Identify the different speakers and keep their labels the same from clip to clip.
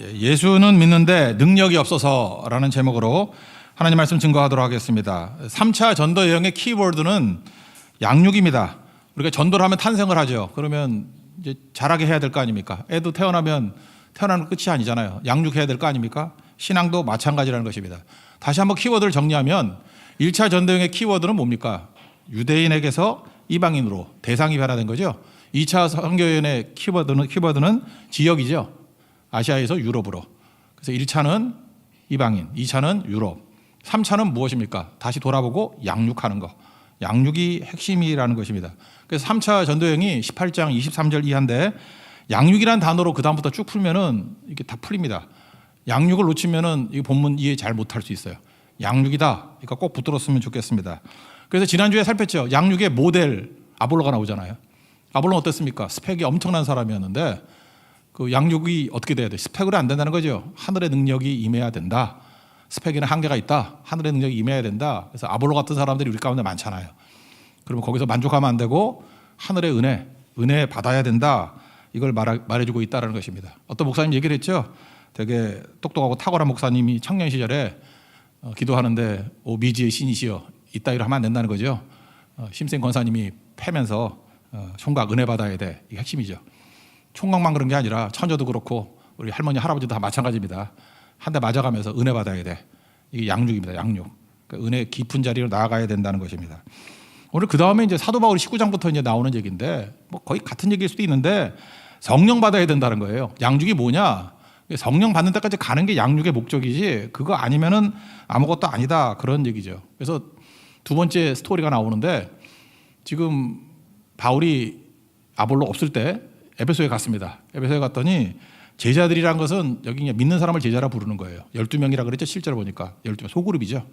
Speaker 1: 예수는 믿는데 능력이 없어서라는 제목으로 하나님 말씀 증거하도록 하겠습니다. 3차 전도 여행의 키워드는 양육입니다. 우리가 전도를 하면 탄생을 하죠. 그러면 이제 자라게 해야 될 거 아닙니까? 애도 태어나면 태어나는 끝이 아니잖아요. 양육해야 될 거 아닙니까? 신앙도 마찬가지라는 것입니다. 다시 한번 키워드를 정리하면 1차 전도 여행의 키워드는 뭡니까? 유대인에게서 이방인으로 대상이 변화된 거죠. 2차 선교여행의 키워드는 지역이죠. 아시아에서 유럽으로. 그래서 1차는 이방인, 2차는 유럽, 3차는 무엇입니까? 다시 돌아보고 양육하는 거. 양육이 핵심이라는 것입니다. 그래서 3차 전도여행이 18장 23절 이하인데 양육이라는 단어로 그 다음부터 쭉 풀면은 이게 다 풀립니다. 양육을 놓치면은 이 본문 이해 잘 못할 수 있어요. 양육이다. 그러니까 꼭 붙들었으면 좋겠습니다. 그래서 지난주에 살폈죠. 양육의 모델 아볼로가 나오잖아요. 아볼로는 어땠습니까? 스펙이 엄청난 사람이었는데 그 양육이 어떻게 돼야 돼? 스펙으로 안 된다는 거죠. 하늘의 능력이 임해야 된다. 스펙에는 한계가 있다. 하늘의 능력이 임해야 된다. 그래서 아볼로 같은 사람들이 우리 가운데 많잖아요. 그러면 거기서 만족하면 안 되고 하늘의 은혜 받아야 된다. 이걸 말해주고 있다는 것입니다. 어떤 목사님 얘기를 했죠. 되게 똑똑하고 탁월한 목사님이 청년 시절에 기도하는데 오 미지의 신이시여 이따위로 하면 안 된다는 거죠. 심생 권사님이 패면서 총각 은혜 받아야 돼. 이게 핵심이죠. 총각만 그런 게 아니라 처녀도 그렇고 우리 할머니 할아버지도 다 마찬가지입니다. 한 대 맞아가면서 은혜 받아야 돼. 이게 양육입니다. 양육. 그러니까 은혜 깊은 자리로 나아가야 된다는 것입니다. 오늘 그 다음에 이제 사도 바울이 19장부터 이제 나오는 얘기인데 뭐 거의 같은 얘기일 수도 있는데 성령 받아야 된다는 거예요. 양육이 뭐냐? 성령 받는 데까지 가는 게 양육의 목적이지 그거 아니면은 아무것도 아니다 그런 얘기죠. 그래서 두 번째 스토리가 나오는데 지금 바울이 아볼로 없을 때 에베소에 갔습니다. 에베소에 갔더니 제자들이란 것은 여기 그냥 믿는 사람을 제자라 부르는 거예요. 12명이라 그랬죠. 실제로 보니까 12명 소그룹이죠.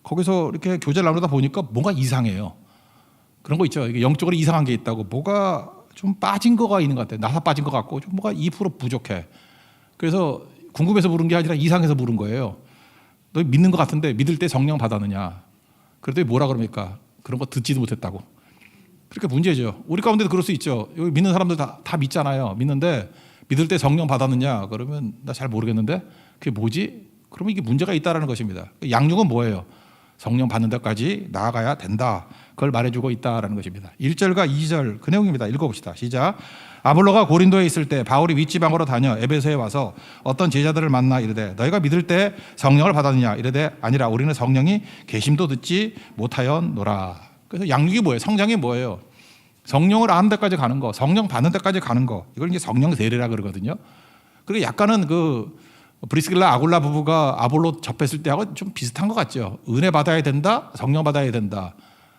Speaker 1: 거기서 이렇게 교제를 나누다 보니까 뭔가 이상해요. 그런 거 있죠. 이게 영적으로 이상한 게 있다고 뭐가 좀 빠진 거가 있는 것 같아요. 나사 빠진 것 같고 좀 뭐가 2% 부족해. 그래서 궁금해서 물은 게 아니라 이상해서 물은 거예요. 너 믿는 것 같은데 믿을 때 성령 받았느냐. 그랬더니 뭐라 그럽니까? 그런 거 듣지도 못했다고. 그러니까 문제죠. 우리 가운데도 그럴 수 있죠. 여기 믿는 사람들 다 믿잖아요. 믿는데 믿을 때 성령 받았느냐? 그러면 나 잘 모르겠는데 그게 뭐지? 그러면 이게 문제가 있다는 것입니다. 양육은 뭐예요? 성령 받는 데까지 나아가야 된다. 그걸 말해주고 있다는 것입니다. 1절과 2절 그 내용입니다. 읽어봅시다. 시작. 아볼로가 고린도에 있을 때 바울이 윗지방으로 다녀 에베소에 와서 어떤 제자들을 만나 이르되 너희가 믿을 때 성령을 받았느냐? 이르되 아니라 우리는 성령이 계심도 듣지 못하였노라. 그래서 양육이 뭐예요? 성장이 뭐예요? 성령을 아는 데까지 가는 거, 성령 받는 데까지 가는 거. 이걸 이제 성령 세례라 그러거든요. 그리고 약간은 그 브리스길라 아굴라 부부가 아볼로 접했을 때하고 좀 비슷한 것 같죠. 은혜 받아야 된다, 성령 받아야 된다.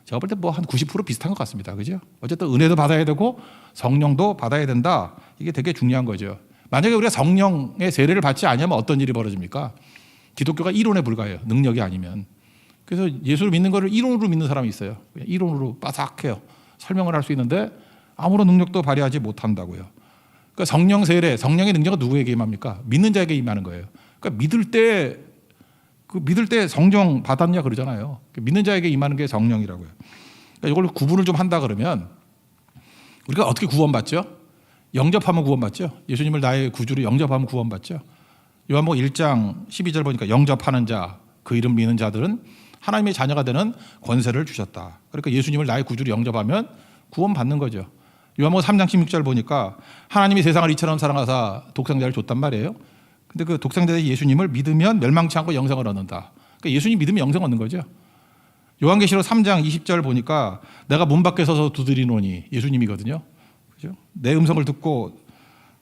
Speaker 1: 제가 볼 때 뭐 한 90% 비슷한 것 같습니다. 그죠? 어쨌든 은혜도 받아야 되고 성령도 받아야 된다. 이게 되게 중요한 거죠. 만약에 우리가 성령의 세례를 받지 않으면 어떤 일이 벌어집니까? 기독교가 이론에 불과해요. 능력이 아니면. 그래서 예수를 믿는 거를 이론으로 믿는 사람이 있어요. 이론으로 빠삭해요. 설명을 할 수 있는데 아무런 능력도 발휘하지 못한다고요. 그러니까 성령 세례, 성령의 능력은 누구에게 임합니까? 믿는 자에게 임하는 거예요. 그러니까 믿을 때 성령 받았냐 그러잖아요. 믿는 자에게 임하는 게 성령이라고요. 그러니까 이걸 구분을 좀 한다 그러면 우리가 어떻게 구원받죠? 영접하면 구원받죠. 예수님을 나의 구주로 영접하면 구원받죠. 요한복음 1장 12절 보니까 영접하는 자, 그 이름 믿는 자들은 하나님의 자녀가 되는 권세를 주셨다. 그러니까 예수님을 나의 구주로 영접하면 구원받는 거죠. 요한복음 3장 16절 보니까 하나님이 세상을 이처럼 사랑하사 독생자를 줬단 말이에요. 근데 그 독생자 예수님을 믿으면 멸망치 않고 영생을 얻는다. 그러니까 예수님 믿으면 영생 얻는 거죠. 요한계시록 3장 20절 보니까 내가 문 밖에 서서 두드리노니 예수님이거든요. 그죠? 내 음성을 듣고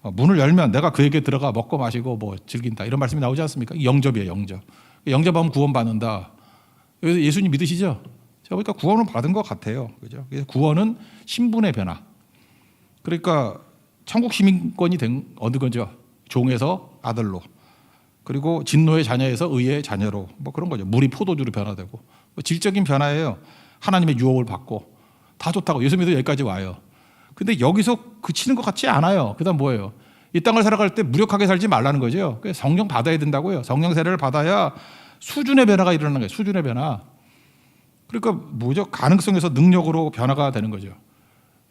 Speaker 1: 문을 열면 내가 그에게 들어가 먹고 마시고 뭐 즐긴다. 이런 말씀이 나오지 않습니까? 영접이에요, 영접. 영접하면 구원받는다. 그래서 예수님 믿으시죠? 제가 보니까 구원을 받은 것 같아요. 그죠? 그래서 구원은 신분의 변화. 그러니까 천국 시민권이 된 어느 거죠? 종에서 아들로. 그리고 진노의 자녀에서 의의 자녀로. 뭐 그런 거죠. 물이 포도주로 변화되고. 뭐 질적인 변화예요. 하나님의 유혹을 받고. 다 좋다고. 예수 믿어 여기까지 와요. 근데 여기서 그치는 것 같지 않아요. 그 다음 뭐예요? 이 땅을 살아갈 때 무력하게 살지 말라는 거죠. 그래서 성령 받아야 된다고요. 성령 세례를 받아야 수준의 변화가 일어나는 거예요. 수준의 변화. 그러니까 뭐죠? 가능성에서 능력으로 변화가 되는 거죠.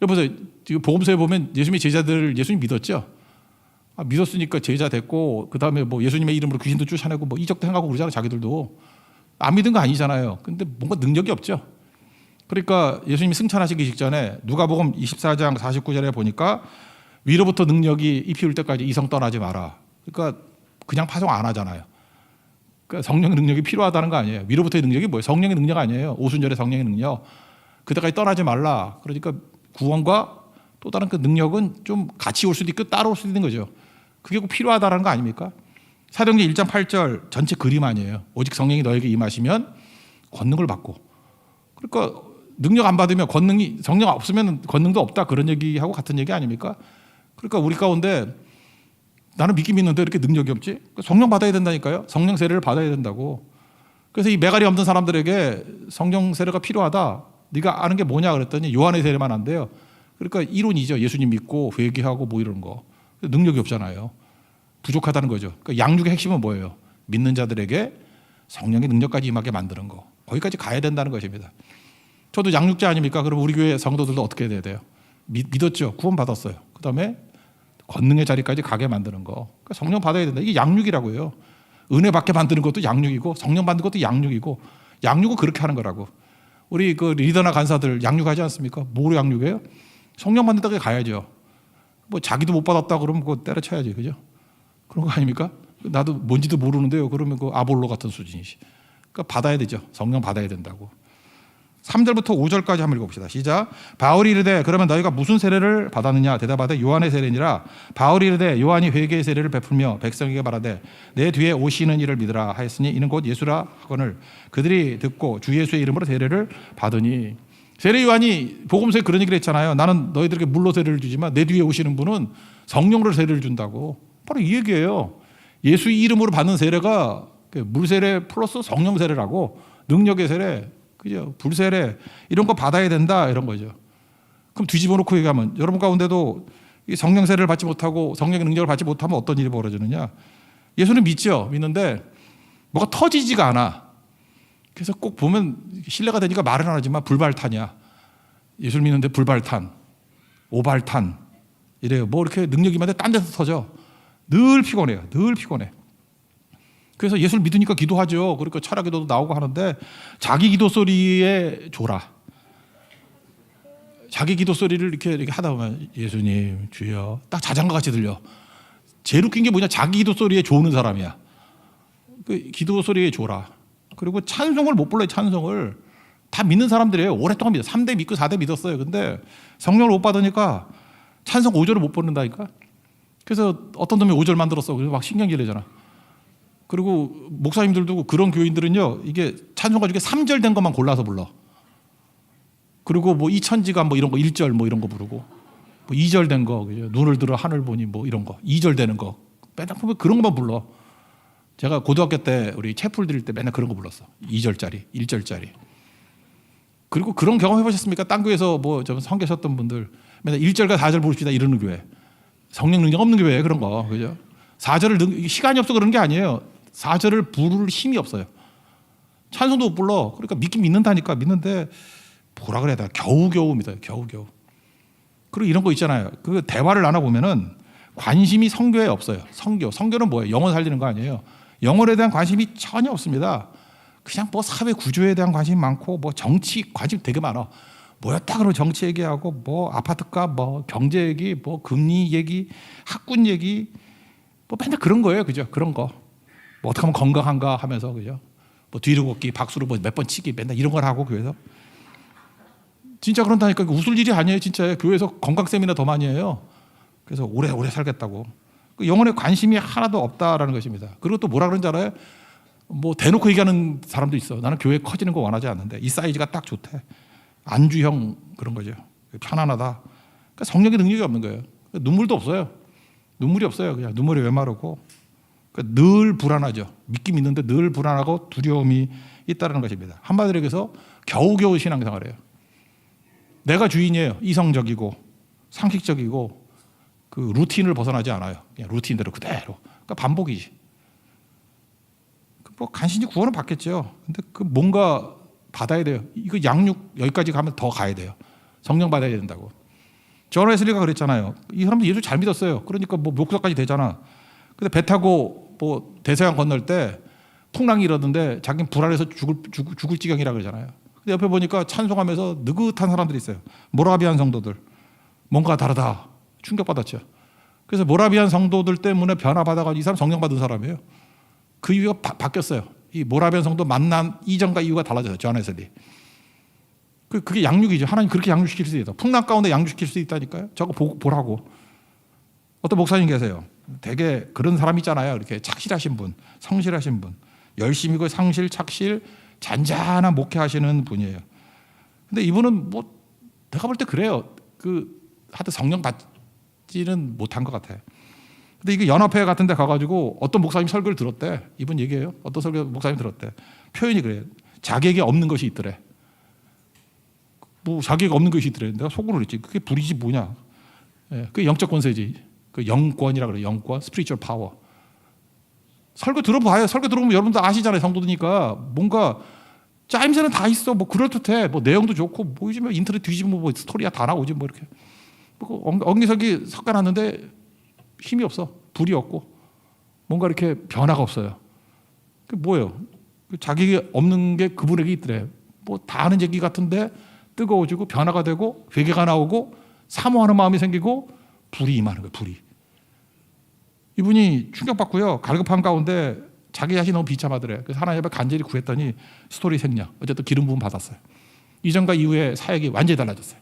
Speaker 1: 여보세요. 지금 복음서에 보면 예수님의 제자들 예수님 믿었죠? 믿었으니까 제자 됐고 그다음에 뭐 예수님의 이름으로 귀신도 쫓아내고 뭐 이적도 행하고 그러잖아. 자기들도 안 믿은 거 아니잖아요. 근데 뭔가 능력이 없죠. 그러니까 예수님이 승천하시기 직전에 누가복음 24장 49절에 보니까 위로부터 능력이 입히울 때까지 이성 떠나지 마라. 그러니까 그냥 파송 안 하잖아요. 그러니까 성령의 능력이 필요하다는 거 아니에요. 위로부터의 능력이 뭐예요? 성령의 능력 아니에요. 오순절의 성령의 능력. 그때까지 떠나지 말라. 그러니까 구원과 또 다른 그 능력은 좀 같이 올 수도 있고 따로 올 수도 있는 거죠. 그게 꼭 필요하다는 거 아닙니까? 사도행전 1장 8절 전체 그림 아니에요. 오직 성령이 너에게 임하시면 권능을 받고. 그러니까 능력 안 받으면 권능이, 성령 없으면 권능도 없다, 그런 얘기하고 같은 얘기 아닙니까? 그러니까 우리 가운데 나는 믿긴 믿는데 이렇게 능력이 없지? 성령 받아야 된다니까요. 성령 세례를 받아야 된다고. 그래서 이 매갈이 없는 사람들에게 성령 세례가 필요하다. 네가 아는 게 뭐냐 그랬더니 요한의 세례만 한대요. 그러니까 이론이죠. 예수님 믿고 회개하고 뭐 이런 거. 능력이 없잖아요. 부족하다는 거죠. 그러니까 양육의 핵심은 뭐예요? 믿는 자들에게 성령의 능력까지 임하게 만드는 거. 거기까지 가야 된다는 것입니다. 저도 양육자 아닙니까? 그럼 우리 교회 성도들도 어떻게 돼야 돼요? 믿었죠. 구원 받았어요. 그다음에 권능의 자리까지 가게 만드는 거. 그러니까 성령 받아야 된다. 이게 양육이라고요. 은혜 받게 만드는 것도 양육이고 성령 받는 것도 양육이고, 양육은 그렇게 하는 거라고. 우리 그 리더나 간사들 양육하지 않습니까? 뭐로 양육해요? 성령 받는 데까지 가야죠. 뭐 자기도 못 받았다 그러면 그거 때려쳐야지, 그죠? 그런 거 아닙니까? 나도 뭔지도 모르는데요. 그러면 그 아볼로 같은 수준이지. 그러니까 받아야 되죠. 성령 받아야 된다고. 3절부터 5절까지 한번 읽어봅시다. 시작. 바울이 이르되 그러면 너희가 무슨 세례를 받았느냐? 대답하되 요한의 세례니라. 바울이 이르되 요한이 회개의 세례를 베풀며 백성에게 말하되 내 뒤에 오시는 이를 믿으라 하였으니 이는 곧 예수라 하거늘 그들이 듣고 주 예수의 이름으로 세례를 받으니. 세례 요한이 복음서에 그런 얘기를 했잖아요. 나는 너희들에게 물로 세례를 주지만 내 뒤에 오시는 분은 성령으로 세례를 준다고. 바로 이 얘기예요. 예수 이름으로 받는 세례가 물 세례 플러스 성령 세례라고. 능력의 세례, 그죠? 불 세례 이런 거 받아야 된다, 이런 거죠. 그럼 뒤집어 놓고 얘기하면 여러분 가운데도 이 성령 세례를 받지 못하고 성령의 능력을 받지 못하면 어떤 일이 벌어지느냐? 예수는 믿죠. 믿는데 뭐가 터지지가 않아. 그래서 꼭 보면 신뢰가 되니까 말은 안 하지만 불발탄이야. 예수를 믿는데 불발탄, 오발탄 이래요. 뭐 이렇게 능력이 많은데 딴 데서 터져. 늘 피곤해요. 늘 피곤해. 그래서 예수를 믿으니까 기도하죠. 그러니까 철학기도도 나오고 하는데 자기 기도 소리에 졸아. 자기 기도 소리를 이렇게 하다 보면 예수님 주여 딱 자장가 같이 들려. 제일 웃긴 게 뭐냐? 자기 기도 소리에 조는 사람이야. 그 기도 소리에 졸아. 그리고 찬송을 못 불러요. 찬송을 다 믿는 사람들이에요. 오랫동안 믿어. 3대 믿고 4대 믿었어요. 근데 성령을 못 받으니까 찬송 5절을 못 부른다니까. 그래서 어떤 놈이 5절 만들었어. 그래서 막 신경질내잖아. 그리고 목사님들도 그런 교인들은요, 이게 찬송가 중에 3절 된 것만 골라서 불러. 그리고 뭐 이천지가 뭐 이런 거 1절 뭐 이런 거 부르고, 뭐 2절 된 거, 그죠? 눈을 들어 하늘 보니 뭐 이런 거 2절 되는 거 맨날 보면 그런 것만 불러. 제가 고등학교 때 우리 채플 드릴 때 맨날 그런 거 불렀어. 2절짜리, 1절짜리. 그리고 그런 경험 해보셨습니까? 딴 교회에서 뭐 좀 선교하셨던 분들 맨날 1절과 4절 부릅시다 이러는 교회. 성령 능력 없는 교회예요, 그런 거. 그죠? 4절을 시간이 없어 그런 게 아니에요. 4절을 부를 힘이 없어요. 찬송도 못 불러. 그러니까 믿긴 믿는다니까. 믿는데 뭐라 그래야 돼? 겨우겨우 믿어요. 겨우겨우. 그리고 이런 거 있잖아요. 그 대화를 나눠보면은 관심이 성교에 없어요. 성교는 뭐예요? 영혼 살리는 거 아니에요. 영혼에 대한 관심이 전혀 없습니다. 그냥 뭐 사회 구조에 대한 관심이 많고 뭐 정치 관심 되게 많아. 뭐였다 그러면 정치 얘기하고 뭐 아파트값, 뭐 경제 얘기, 뭐 금리 얘기, 학군 얘기, 뭐 맨날 그런 거예요, 그죠? 그런 거. 뭐 어떻게 하면 건강한가 하면서, 그죠? 뭐 뒤로 걷기, 박수로 뭐 몇 번 치기, 맨날 이런 걸 하고 교회에서. 진짜 그런다니까. 웃을 일이 아니에요, 진짜. 교회에서 건강 세미나 더 많이 해요. 그래서 오래 살겠다고. 영혼에 관심이 하나도 없다라는 것입니다. 그리고 또 뭐라 그런지 알아요? 뭐 대놓고 얘기하는 사람도 있어. 나는 교회 커지는 거 원하지 않는데 이 사이즈가 딱 좋대. 안주형 그런 거죠. 편안하다. 그러니까 성령의 능력이 없는 거예요. 눈물도 없어요. 눈물이 없어요. 그냥 눈물이 왜 마르고. 그러니까 늘 불안하죠. 믿긴 믿는데 늘 불안하고 두려움이 있다는 것입니다. 한마디로 얘기해서 겨우겨우 신앙생활이에요. 내가 주인이에요. 이성적이고 상식적이고 그 루틴을 벗어나지 않아요. 그냥 루틴대로 그대로. 그러니까 반복이지. 뭐 간신히 구원은 받겠죠. 근데 그 뭔가 받아야 돼요. 이거 양육 여기까지 가면 더 가야 돼요. 성령 받아야 된다고. 존 웨슬리가 그랬잖아요. 이 사람들 예수 잘 믿었어요. 그러니까 뭐 목사까지 되잖아. 근데 배 타고 뭐 대서양 건널 때 풍랑이 이러던데 자기는 불안해서 죽을 지경이라 그러잖아요. 근데 옆에 보니까 찬송하면서 느긋한 사람들이 있어요. 모라비안 성도들. 뭔가 다르다. 충격받았죠. 그래서 모라비안 성도들 때문에 변화받아가지고 이 사람 성령 받은 사람이에요. 그 이유가 바뀌었어요. 이 모라비안 성도 만난 이전과 이유가 달라졌어요. 존 웨슬리. 그게 양육이죠. 하나님 그렇게 양육시킬 수 있다. 풍랑 가운데 양육시킬 수 있다니까요. 저거 보라고. 어떤 목사님 계세요. 되게 그런 사람 있잖아요. 이렇게 착실하신 분, 성실하신 분, 열심히고 상실, 착실, 잔잔한 목회하시는 분이에요. 근데 이분은 뭐 내가 볼 때 그래요. 하여튼 성령 받지는 못한 것 같아요. 근데 이게 연합회 같은 데 가가지고 어떤 목사님 설교를 들었대. 이분 얘기해요. 어떤 설교 목사님 들었대. 표현이 그래요. 자기에게 없는 것이 있더래. 뭐 자기에게 없는 것이 있더래. 내가 속으로 그랬지. 그게 불이지 뭐냐. 예, 그게 영적 권세지. 그 영권이라 그래요. 영권, 스피리추얼 파워. 설교 들어봐요. 설교 들어보면 여러분도 아시잖아요. 성도들이니까 뭔가 짜임새는 다 있어. 뭐 그럴듯해. 뭐 내용도 좋고 뭐 요즘에 인터넷 뒤지면 뭐 스토리가 다 나오지 뭐 이렇게. 뭐 엉기설기 섞어놨는데 힘이 없어. 불이 없고 뭔가 이렇게 변화가 없어요. 그게 뭐예요? 자기에게 없는 게 그분에게 있더래. 뭐 다 아는 얘기 같은데 뜨거워지고 변화가 되고 회개가 나오고 사모하는 마음이 생기고 불이 임하는 거예요. 불이. 이분이 충격받고요. 갈급한 가운데 자기 자신이 너무 비참하더래. 그래서 하나님 앞에 간절히 구했더니 스토리 생략. 어쨌든 기름 부음 받았어요. 이전과 이후의 사역이 완전히 달라졌어요.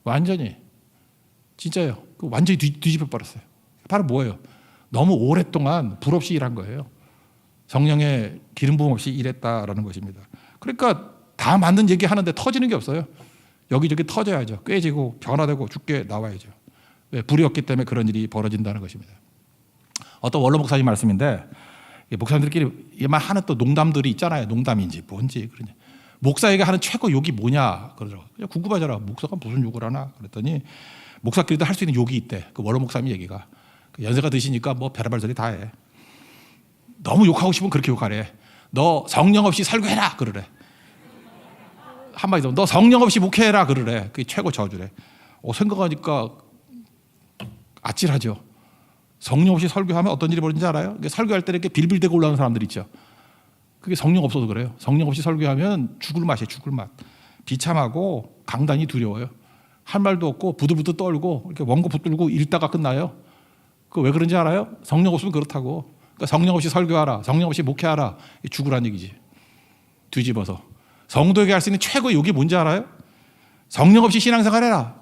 Speaker 1: 완전히. 진짜요. 완전히 뒤집어 버렸어요. 바로 뭐예요? 너무 오랫동안 불 없이 일한 거예요. 성령의 기름 부음 없이 일했다라는 것입니다. 그러니까 다 맞는 얘기 하는데 터지는 게 없어요. 여기저기 터져야죠. 꿰지고 변화되고 죽게 나와야죠. 왜? 불이 없기 때문에 그런 일이 벌어진다는 것입니다. 어떤 원로 목사님 말씀인데 목사님들끼리 막 하는 또 농담들이 있잖아요. 농담인지 뭔지 그러냐. 목사에게 하는 최고 욕이 뭐냐 그러더라고요. 그냥 궁금하잖아. 목사가 무슨 욕을 하나 그랬더니 목사끼리도 할 수 있는 욕이 있대. 그 원로 목사님 얘기가. 연세가 드시니까 뭐 별의별 소리 다 해. 너무 욕하고 싶으면 그렇게 욕하래. 너 성령 없이 설교해라 그러래. 한마디 더, 너 성령 없이 목회해라 그러래. 그게 최고 저주래. 생각하니까 아찔하죠. 성령 없이 설교하면 어떤 일이 벌어지는지 알아요? 설교할 때 이렇게 빌빌대고 올라오는 사람들 있죠. 그게 성령 없어서 그래요. 성령 없이 설교하면 죽을 맛이에요. 죽을 맛. 비참하고 강단이 두려워요. 할 말도 없고 부들부들 떨고 이렇게 원고 붙들고 읽다가 끝나요. 그 왜 그런지 알아요? 성령 없으면 그렇다고. 그러니까 성령 없이 설교하라. 성령 없이 목회하라. 죽으란 얘기지. 뒤집어서. 성도에게 할 수 있는 최고의 욕이 뭔지 알아요? 성령 없이 신앙생활해라.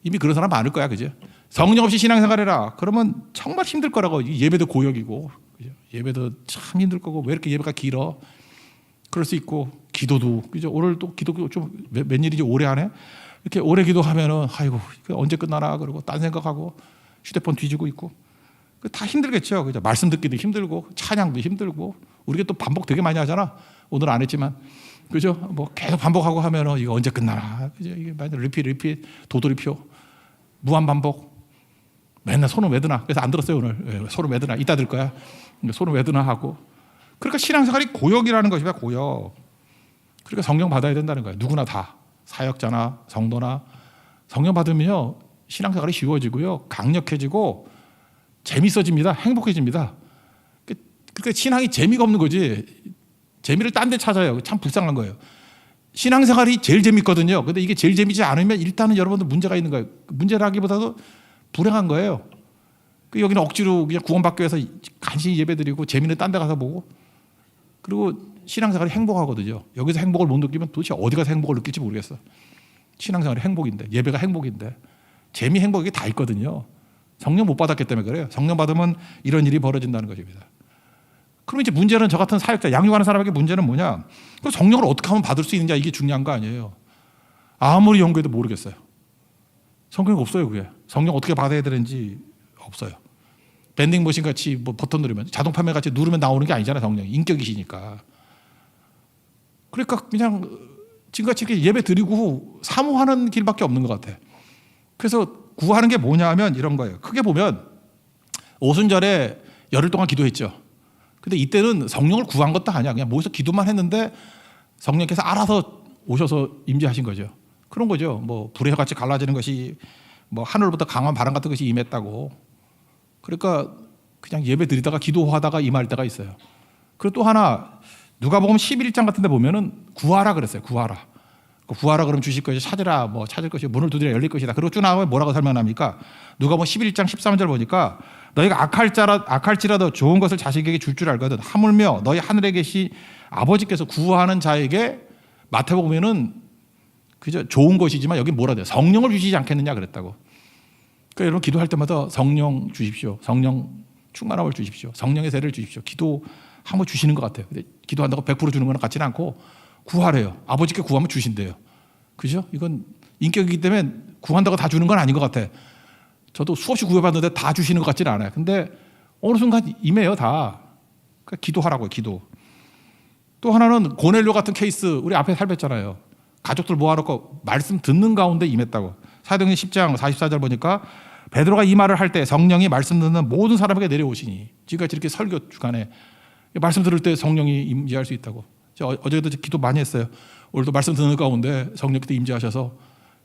Speaker 1: 이미 그런 사람 많을 거야. 그죠? 성령 없이 신앙생활해라. 그러면 정말 힘들 거라고. 예배도 고역이고 그죠? 예배도 참 힘들 거고 왜 이렇게 예배가 길어? 그럴 수 있고 기도도 그죠? 오늘 또 기도 좀 웬일이지 오래 하네? 이렇게 오래 기도하면은 아이고 언제 끝나나 그러고 딴 생각하고 휴대폰 뒤지고 있고 다 힘들겠죠. 그죠? 말씀 듣기도 힘들고 찬양도 힘들고 우리가 또 반복 되게 많이 하잖아. 오늘 안 했지만 그죠? 뭐 계속 반복하고 하면은 이거 언제 끝나나? 그죠? 이게 맨날 리핏 도돌이표 무한 반복. 맨날 손은 왜 드나? 그래서 안 들었어요 오늘. 네, 손은 왜 드나? 이따 들 거야. 손은 왜 드나 하고. 그러니까 신앙생활이 고역이라는 것이야 고역. 그러니까 성령 받아야 된다는 거예요. 누구나 다 사역자나 성도나 성령 받으면요 신앙생활이 쉬워지고요 강력해지고 재밌어집니다. 행복해집니다. 그러니까 신앙이 재미가 없는 거지. 재미를 딴 데 찾아요. 참 불쌍한 거예요. 신앙생활이 제일 재밌거든요. 근데 이게 제일 재미지 않으면 일단은 여러분들 문제가 있는 거예요. 문제라기보다도 불행한 거예요. 여기는 억지로 그냥 구원받기 위해서 간신히 예배드리고 재미는 딴 데 가서 보고 그리고 신앙생활이 행복하거든요. 여기서 행복을 못 느끼면 도대체 어디 가서 행복을 느낄지 모르겠어. 신앙생활이 행복인데 예배가 행복인데 재미 행복 이게 다 있거든요. 성령 못 받았기 때문에 그래요. 성령 받으면 이런 일이 벌어진다는 것입니다. 그럼 이제 문제는 저 같은 사역자 양육하는 사람에게 문제는 뭐냐? 그 성령을 어떻게 하면 받을 수 있느냐 이게 중요한 거 아니에요. 아무리 연구해도 모르겠어요. 성경이 없어요 그게. 성령 어떻게 받아야 되는지 없어요. 밴딩 머신 같이 뭐 버튼 누르면 자동 판매 같이 누르면 나오는 게 아니잖아요. 성령이 인격이시니까. 그러니까 그냥 지금같이 이렇게 예배 드리고 사모하는 길밖에 없는 것 같아. 그래서 구하는 게 뭐냐 하면 이런 거예요. 크게 보면 오순절에 열흘 동안 기도했죠. 근데 이때는 성령을 구한 것도 아니야. 그냥 모여서 기도만 했는데 성령께서 알아서 오셔서 임재하신 거죠. 그런 거죠. 뭐 불의 같이 갈라지는 것이 뭐 하늘로부터 강한 바람 같은 것이 임했다고. 그러니까 그냥 예배 드리다가 기도하다가 임할 때가 있어요. 그리고 또 하나 누가복음 11장 같은 데 보면은 구하라 그랬어요. 구하라. 구하라 그러면 주실 것이, 찾으라 뭐 찾을 것이, 문을 두드려 열릴 것이다. 그리고 쭉 나오면 뭐라고 설명합니까? 누가복음 11장 13절 보니까 너희가 악할지라도 좋은 것을 자식에게 줄 알거든. 하물며 너희 하늘에 계신 아버지께서 구하는 자에게, 마태복음에는 그저 좋은 것이지만 여기 뭐라 돼요? 성령을 주시지 않겠느냐 그랬다고. 그러니까 여러분 기도할 때마다 성령 주십시오. 성령 충만함을 주십시오. 성령의 세를 주십시오. 기도하면 주시는 것 같아요. 근데 기도한다고 100% 주는 건 같지는 않고 구하래요. 아버지께 구하면 주신대요. 그죠? 이건 인격이기 때문에 구한다고 다 주는 건 아닌 것 같아. 저도 수없이 구해봤는데 다 주시는 것 같지는 않아요. 근데 어느 순간 임해요, 다. 그러니까 기도하라고요, 기도. 또 하나는 고넬료 같은 케이스, 우리 앞에 살폈잖아요. 가족들 모아놓고 말씀 듣는 가운데 임했다고. 사도행전 10장 44절 보니까 베드로가 이 말을 할 때 성령이 말씀 듣는 모든 사람에게 내려오시니, 지금까지 이렇게 설교 주간에 말씀 들을 때 성령이 임재할 수 있다고. 어제도 기도 많이 했어요. 오늘도 말씀 듣는 가운데 성령께서 임재하셔서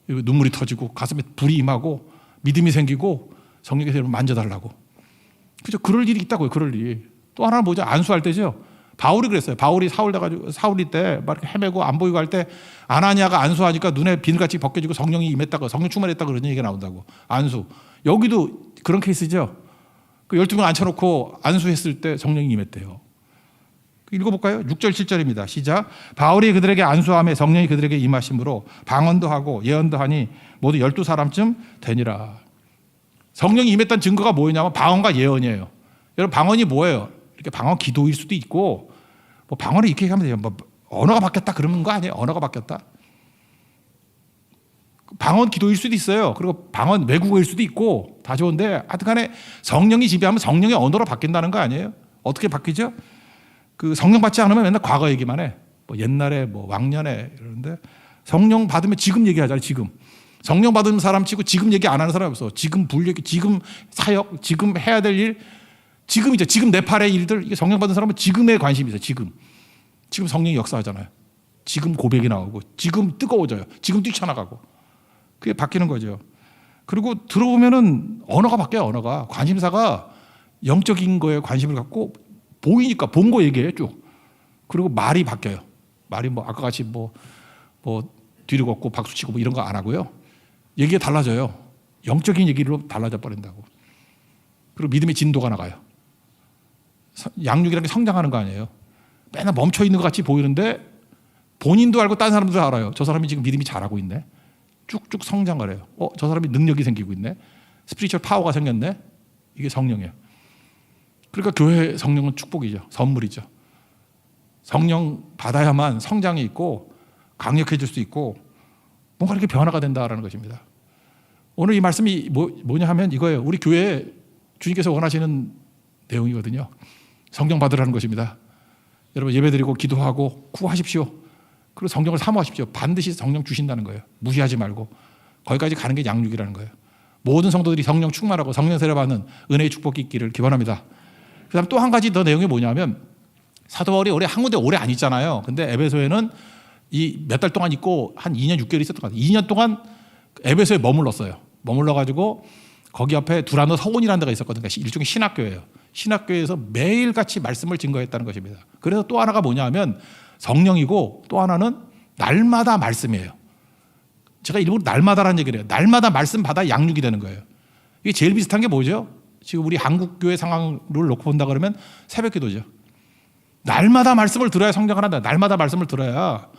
Speaker 1: 눈물이 터지고 가슴에 불이 임하고 믿음이 생기고 성령께서 만져달라고. 그죠? 그럴 일이 있다고요. 그럴 일이. 또 하나는 뭐죠? 안수할 때죠. 바울이 그랬어요. 바울이 사울이 때 막 헤매고 안 보이고 할 때 아나니아가 안수하니까 눈에 비늘같이 벗겨지고 성령이 임했다고, 성령 충만했다고 그런 얘기가 나온다고. 안수. 여기도 그런 케이스죠. 그 12명 앉혀놓고 안수했을 때 성령이 임했대요. 읽어볼까요? 6절 7절입니다. 시작. 바울이 그들에게 안수하며 성령이 그들에게 임하심으로 방언도 하고 예언도 하니 모두 12사람쯤 되니라. 성령이 임했다는 증거가 뭐냐면 방언과 예언이에요. 여러분 방언이 뭐예요? 이렇게 방언 기도일 수도 있고, 뭐 방언을 이렇게 하면 돼요. 뭐 언어가 바뀌었다 그러는 거 아니에요? 언어가 바뀌었다. 방언 기도일 수도 있어요. 그리고 방언 외국어일 수도 있고 다 좋은데 하여튼간에 성령이 지배하면 성령의 언어로 바뀐다는 거 아니에요? 어떻게 바뀌죠? 그 성령 받지 않으면 맨날 과거 얘기만 해. 뭐 옛날에 뭐 왕년에 이러는데 성령 받으면 지금 얘기하잖아요. 지금. 성령 받은 사람 치고 지금 얘기 안 하는 사람이 없어. 지금 불얘기, 지금 사역, 지금 해야 될 일, 지금이죠. 지금 내 팔의 일들. 이게 성령 받은 사람은 지금에 관심이 있어요. 지금 성령이 역사하잖아요. 지금 고백이 나오고, 지금 뜨거워져요. 지금 뛰쳐나가고. 그게 바뀌는 거죠. 그리고 들어보면은 언어가 바뀌어요. 언어가. 관심사가 영적인 거에 관심을 갖고 보이니까 본 거 얘기해요. 쭉. 그리고 말이 바뀌어요. 말이 뭐 아까 같이 뭐 뒤로 걷고 박수치고 뭐 이런 거 안 하고요. 얘기가 달라져요. 영적인 얘기로 달라져 버린다고. 그리고 믿음의 진도가 나가요. 양육이라는 게 성장하는 거 아니에요. 맨날 멈춰 있는 것 같이 보이는데 본인도 알고 다른 사람도 알아요. 저 사람이 지금 믿음이 잘하고 있네. 쭉쭉 성장을 해요. 저 사람이 능력이 생기고 있네. 스피리추얼 파워가 생겼네. 이게 성령이에요. 그러니까 교회 성령은 축복이죠. 선물이죠. 성령 받아야만 성장이 있고 강력해질 수 있고 뭔가 이렇게 변화가 된다라는 것입니다. 오늘 이 말씀이 뭐냐 하면 이거예요. 우리 교회에 주님께서 원하시는 내용이거든요. 성령 받으라는 것입니다. 여러분 예배드리고 기도하고 구하십시오. 그리고 성령을 사모하십시오. 반드시 성령 주신다는 거예요. 무시하지 말고. 거기까지 가는 게 양육이라는 거예요. 모든 성도들이 성령 충만하고 성령 세례 받는 은혜의 축복이 있기를 기원합니다. 그다음 또 한 가지 더 내용이 뭐냐면 사도 바울이 한 군데 오래 안 있잖아요. 근데 에베소에는 이 몇 달 동안 있고 한 2년 6개월 있었던 것 같아요. 2년 동안 에베소에 머물렀어요. 머물러가지고 거기 앞에 두란노 서원이라는 데가 있었거든요. 일종의 신학교예요. 신학교에서 매일같이 말씀을 증거했다는 것입니다. 그래서 또 하나가 뭐냐 하면 성령이고 또 하나는 날마다 말씀이에요. 제가 일부러 날마다라는 얘기를 해요. 날마다 말씀 받아 양육이 되는 거예요. 이게 제일 비슷한 게 뭐죠? 지금 우리 한국 교회 상황을 놓고 본다 그러면 새벽 기도죠. 날마다 말씀을 들어야 성장을 한다. 날마다 말씀을 들어야.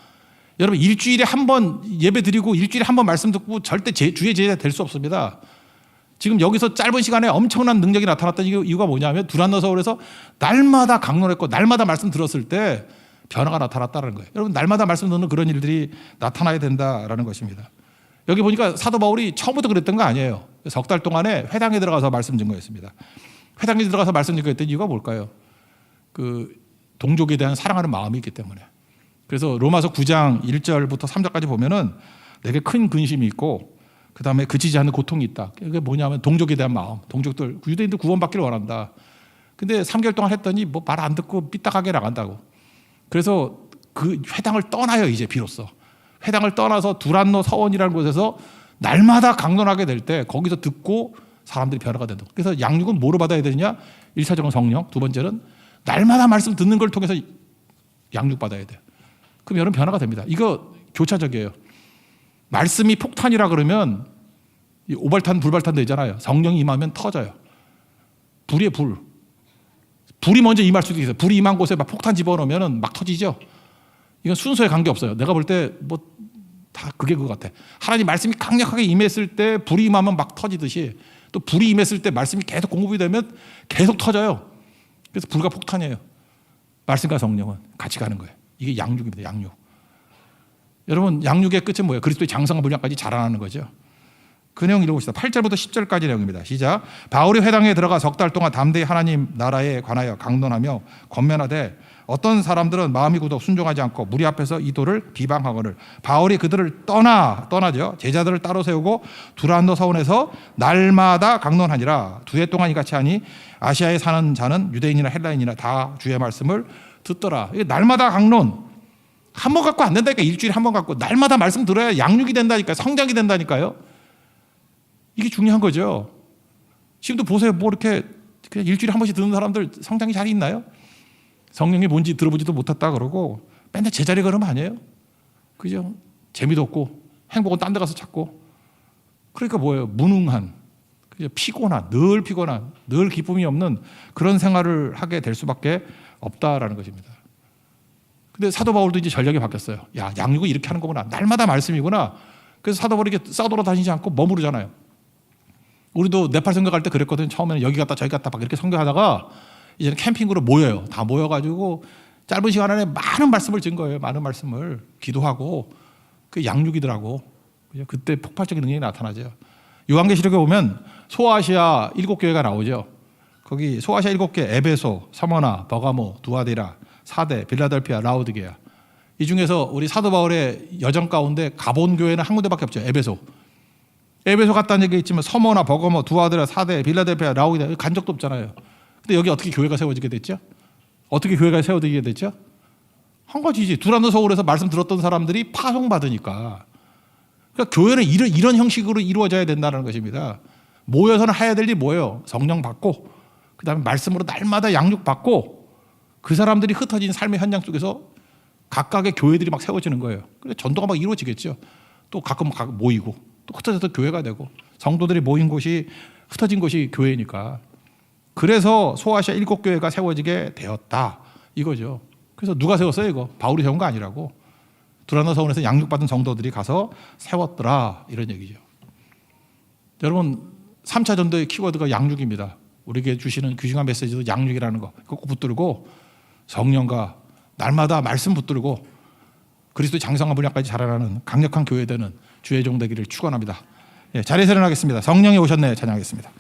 Speaker 1: 여러분 일주일에 한 번 예배 드리고 일주일에 한 번 말씀 듣고 절대 주의 제자 될 수 없습니다. 지금 여기서 짧은 시간에 엄청난 능력이 나타났던 이유가 뭐냐면 두란노 서울에서 날마다 강론했고 날마다 말씀 들었을 때 변화가 나타났다는 거예요. 여러분 날마다 말씀 듣는 그런 일들이 나타나야 된다라는 것입니다. 여기 보니까 사도 바울이 처음부터 그랬던 거 아니에요. 석 달 동안에 회당에 들어가서 말씀 증거했습니다. 회당에 들어가서 말씀 증거했던 이유가 뭘까요? 그 동족에 대한 사랑하는 마음이 있기 때문에. 그래서 로마서 9장 1절부터 3절까지 보면은 내게 큰 근심이 있고 그 다음에 그치지 않는 고통이 있다. 그게 뭐냐면 동족에 대한 마음. 동족들, 유대인들 구원받기를 원한다. 근데 3개월 동안 했더니 뭐 말 안 듣고 삐딱하게 나간다고. 그래서 그 회당을 떠나요. 이제 비로소. 회당을 떠나서 두란노 서원이라는 곳에서 날마다 강론하게 될 때 거기서 듣고 사람들이 변화가 된다. 그래서 양육은 뭐로 받아야 되느냐? 1차적으로 성령, 두 번째는 날마다 말씀 듣는 걸 통해서 양육받아야 돼요. 그럼 여러분 변화가 됩니다. 이거 교차적이에요. 말씀이 폭탄이라 그러면 오발탄, 불발탄 되잖아요. 성령이 임하면 터져요. 불이에요, 불. 불이 먼저 임할 수도 있어요. 불이 임한 곳에 막 폭탄 집어넣으면 막 터지죠. 이건 순서에 관계없어요. 내가 볼 때 뭐 다 그게 그거 같아. 하나님 말씀이 강력하게 임했을 때 불이 임하면 막 터지듯이 또 불이 임했을 때 말씀이 계속 공급이 되면 계속 터져요. 그래서 불과 폭탄이에요. 말씀과 성령은 같이 가는 거예요. 이게 양육입니다. 양육. 여러분 양육의 끝은 뭐예요? 그리스도의 장성한 분량까지 자라나는 거죠. 그 내용 읽어봅시다. 8절부터 10절까지 내용입니다. 시작. 바울이 회당에 들어가 석 달 동안 담대히 하나님 나라에 관하여 강론하며 권면하되 어떤 사람들은 마음이 굳어 순종하지 않고 무리 앞에서 이 도를 비방하거늘 바울이 그들을 떠나죠. 제자들을 따로 세우고 두란노 서원에서 날마다 강론하니라. 2해 동안 이같이 하니 아시아에 사는 자는 유대인이나 헬라인이나 다 주의 말씀을 듣더라. 이게 날마다 강론. 한 번 갖고 안 된다니까. 일주일에 한 번 갖고 날마다 말씀 들어야 양육이 된다니까요. 성장이 된다니까요. 이게 중요한 거죠. 지금도 보세요. 뭐 이렇게 그냥 일주일에 한 번씩 듣는 사람들 성장이 잘 있나요? 성령이 뭔지 들어보지도 못했다 그러고 맨날 제자리 걸음 아니에요? 그죠? 재미도 없고 행복은 딴 데 가서 찾고 그러니까 뭐예요? 무능한, 그죠? 피곤한, 늘 기쁨이 없는 그런 생활을 하게 될 수밖에 없다라는 것입니다. 근데 사도 바울도 이제 전략이 바뀌었어요. 야, 양육은 이렇게 하는 거구나. 날마다 말씀이구나. 그래서 사도 바울이 이렇게 싸돌아다니지 않고 머무르잖아요. 우리도 네팔 선교갈 때 그랬거든요. 처음에는 여기 갔다 저기 갔다 막 이렇게 선교하다가 이제는 캠핑으로 모여요. 다 모여가지고 짧은 시간 안에 많은 말씀을 준 거예요. 많은 말씀을 기도하고 그 양육이더라고. 그때 폭발적인 능력이 나타나죠. 요한계시록에 보면 소아시아 7교회가 나오죠. 거기 소아시아 7개 에베소, 서머나, 버가모, 두아디라, 사대, 빌라델피아, 라오디게아. 이 중에서 우리 사도 바울의 여정 가운데 가본 교회는 한 군데밖에 없죠. 에베소 갔다는 얘기 있지만 서머나, 버가모, 두아디라, 사대, 빌라델피아, 라오디게아 간 적도 없잖아요. 근데 여기 어떻게 교회가 세워지게 됐죠? 어떻게 교회가 세워지게 됐죠? 한 가지지. 두란노 서울에서 말씀 들었던 사람들이 파송받으니까. 그러니까 교회는 이런 형식으로 이루어져야 된다는 것입니다. 모여서는 해야 될 일이 뭐예요? 성령 받고 그다음에 말씀으로 날마다 양육 받고 그 사람들이 흩어진 삶의 현장 속에서 각각의 교회들이 막 세워지는 거예요. 그래서 전도가 막 이루어지겠죠. 또 가끔 모이고 또 흩어져서 교회가 되고 성도들이 모인 곳이 흩어진 곳이 교회니까. 그래서 소아시아 7교회가 세워지게 되었다 이거죠. 그래서 누가 세웠어요? 이거 바울이 세운 거 아니라고. 두란노 서원에서 양육받은 성도들이 가서 세웠더라 이런 얘기죠. 여러분 3차 전도의 키워드가 양육입니다. 우리에게 주시는 귀중한 메시지도 양육이라는 거 그거 붙들고 성령과 날마다 말씀 붙들고 그리스도의 장성한 분량까지 자라나는 강력한 교회 되는 주의 종 되기를 축원합니다. 예, 자리에서 일어나겠습니다. 성령이 오셨네 찬양하겠습니다.